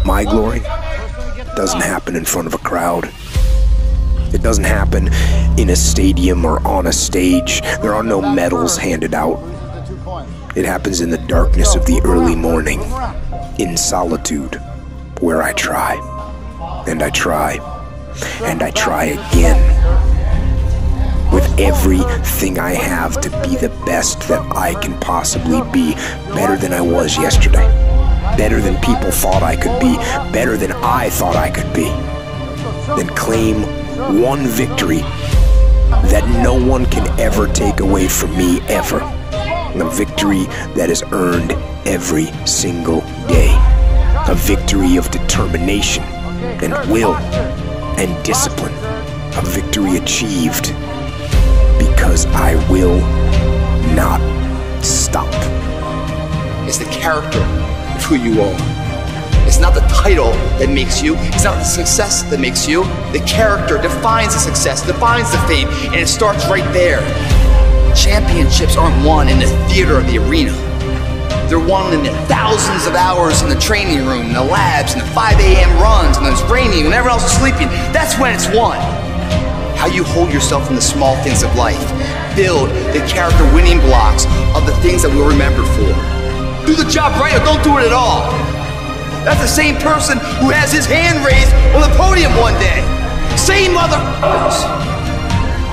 My glory doesn't happen in front of a crowd. It doesn't happen in a stadium or on a stage. There are no medals handed out. It happens in the darkness of the early morning, in solitude, where I try, and I try, and I try again, with everything I have to be the best that I can possibly be, better than I was yesterday, better than people thought I could be, better than I thought I could be. Then claim one victory that no one can ever take away from me, ever. A victory that is earned every single day. A victory of determination and will and discipline. A victory achieved because I will not stop. It's the character of who you are. It's not the title that makes you. It's not the success that makes you. The character defines the success, defines the fame, and it starts right there. Championships aren't won in the theater or the arena. They're won in the thousands of hours in the training room, in the labs, in the 5 a.m. runs, when it's raining, when everyone else is sleeping. That's when it's won. How you hold yourself in the small things of life. Build the character winning blocks of the things that we'll remember for. Do the job right or don't do it at all. That's the same person who has his hand raised on the podium one day. Same motherfuckers.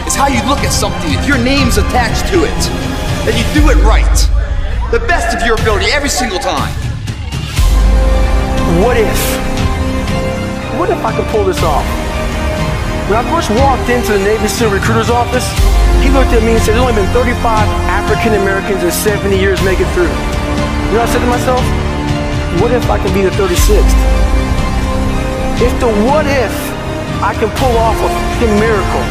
It's how you look at something. If your name's attached to it, then you do it right. The best of your ability every single time. What if I could pull this off? When I first walked into the Navy SEAL recruiter's office, he looked at me and said, there's only been 35 African Americans in 70 years make it through. You know what I said to myself? What if I can be the 36th? If the what if I can pull off a fucking miracle?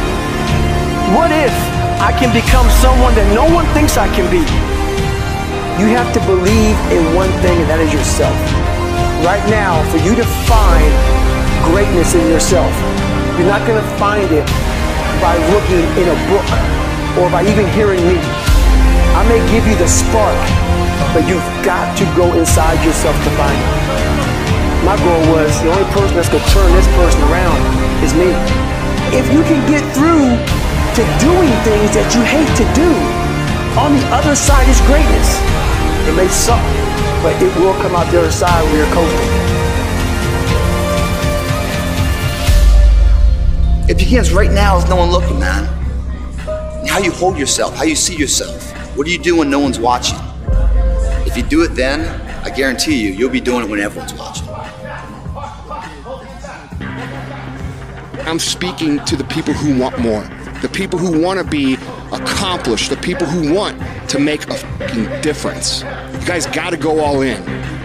What if I can become someone that no one thinks I can be? You have to believe in one thing, and that is yourself. Right now, for you to find greatness in yourself, you're not gonna find it by looking in a book or by even hearing me. I may give you the spark, but you've got to go inside yourself to find it. My goal was, the only person that's gonna turn this person around is me. If you can get through to doing things that you hate to do, on the other side is greatness. It may suck, but it will come out the other side where you're coasting. It begins right now with no one looking, man. And how you hold yourself, how you see yourself. What do you do when no one's watching? If you do it then, I guarantee you, you'll be doing it when everyone's watching. I'm speaking to the people who want more, the people who want to be accomplished, the people who want to make a fucking difference. You guys got to go all in.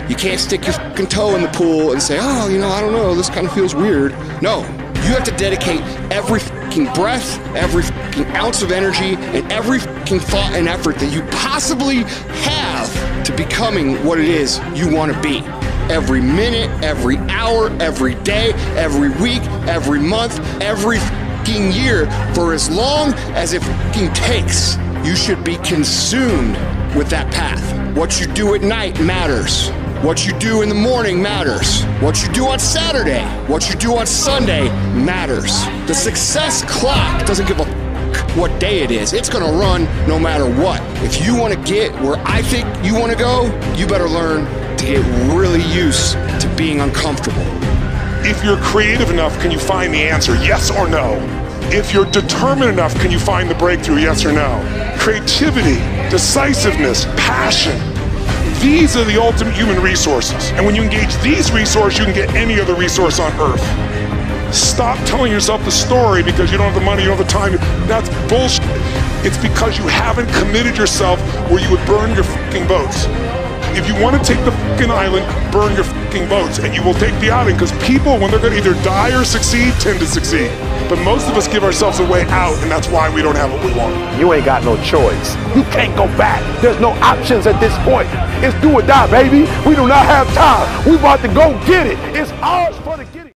You can't stick your fucking toe in the pool and say, oh, you know, I don't know, this kind of feels weird. No, you have to dedicate every fucking breath, every fucking ounce of energy, and every fucking thought and effort that you possibly have to becoming what it is you want to be. Every minute, every hour, every day, every week, every month, every fucking year, for as long as it fucking takes, you should be consumed with that path. What you do at night matters. What you do in the morning matters. What you do on Saturday, what you do on Sunday matters. The success clock doesn't give a fuck what day it is. It's gonna run no matter what. If you wanna get where I think you wanna go, you better learn to get really used to being uncomfortable. If you're creative enough, can you find the answer, yes or no? If you're determined enough, can you find the breakthrough, yes or no? Creativity, decisiveness, passion. These are the ultimate human resources. And when you engage these resources, you can get any other resource on earth. Stop telling yourself the story because you don't have the money, you don't have the time. That's bullshit. It's because you haven't committed yourself where you would burn your fucking boats. If you want to take the fucking island, burn your fucking boats, and you will take the island, because people, when they're going to either die or succeed, tend to succeed. But most of us give ourselves a way out, and that's why we don't have what we want. You ain't got no choice. You can't go back. There's no options at this point. It's do or die, baby. We do not have time. We about to go get it. It's ours.